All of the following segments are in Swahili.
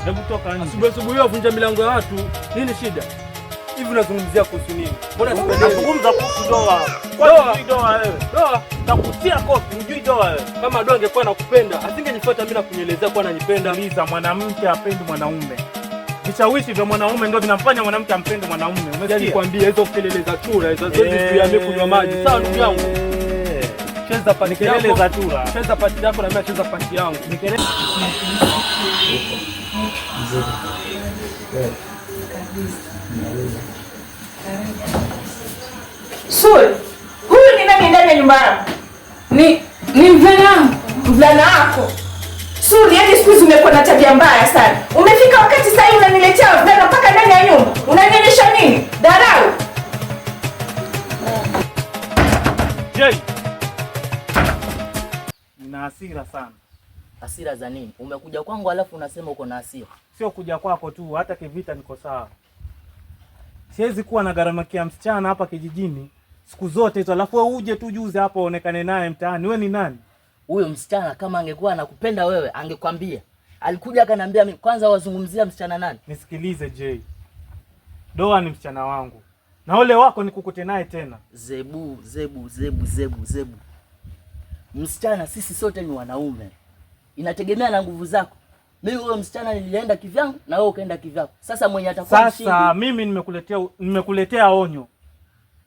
Hebu toka nje. Asubuhi vunja milango ya watu. Nini shida? Hivi unazungumzia kuhusu nini? Mbona unazungumza kuhusu doa? Doa wewe. Doa takutia kofi, unjui doa wewe. Kama doa angekuwa nakupenda, asingenifuata mimi na kunielezea kwa ananipenda. Liza, mwanamke apendi mwanaume. Vishawishi vya mwanaume ndio vinamfanya mwanamke ampende mwanaume. Umesikia? Nikwambia hizo kelele za chura, hizo zote ya kunywa maji. Sawa ndugu yangu. Cheza pati kelele za chura. Cheza pati yako na mimi nacheza pati yangu. Ni kelele. Suri, huyu ni nani ndani ya nyumba yako? Ni mvulana wako. Suri, hadi siku hizi umekuwa na tabia mbaya sana. Umefika wakati sasa hivi unaniletea mvulana mpaka ndani ya nyumba. Unanionyesha nini? Dharau. Jay. Nina hasira sana. Hasira za nini? Umekuja kwangu alafu unasema uko na hasira. Sio kuja kwako tu, hata kivita niko sawa. Siwezi kuwa na gharamakia msichana hapa kijijini siku zote hizo, alafu wewe uje tu juzi hapa uonekane naye mtaani. Wewe ni nani? Huyo msichana kama angekuwa anakupenda wewe, angekwambia. Alikuja akaniambia mimi, kwanza wazungumzia msichana nani? Nisikilize Jay. Doa ni msichana wangu. Na ole wako nikukute naye tena. Zebu. Msichana sisi sote ni wanaume. Inategemea na nguvu zako. Mimi huyo msichana nilienda kivyangu na wewe ukaenda kivyako. Sasa mwenye atakuwa mshindi. Sasa mimi nimekuletea onyo.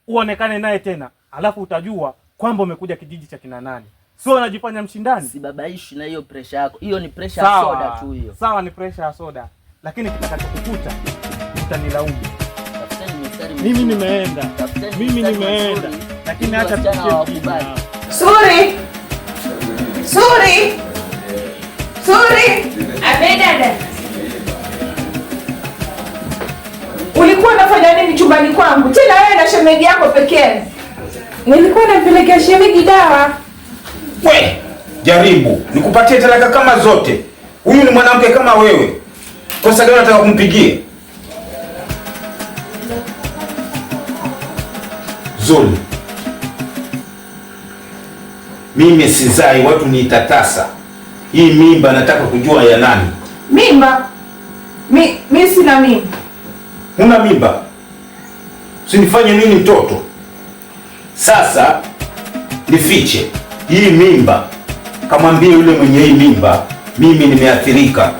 Uonekane naye tena, alafu utajua kwamba umekuja kijiji cha kina nani. Sio unajifanya mshindani. Si babaishi na hiyo pressure yako. Hiyo ni pressure ya soda tu hiyo. Sawa, ni pressure ya soda. Lakini kitakachokukuta utanilaumu. Mimi nimeenda. Lakini acha tukubali. Suri. Abedada. Ulikuwa unafanya nini chumbani kwangu? Tena wewe na shemeji yako pekee. Nilikuwa nampelekea shemeji dawa. We, jaribu. Nikupatie talaka kama zote. Huyu ni mwanamke kama wewe. Kosa gani unataka kumpigia? Zuri. Mimi sizai, watu niitatasa. Hii mimba nataka kujua ya nani? Mimba? Mimi sina mimba. Huna mimba? Usinifanye nini mtoto? Sasa nifiche hii mimba. Kamwambie yule mwenye hii mimba, mimi nimeathirika.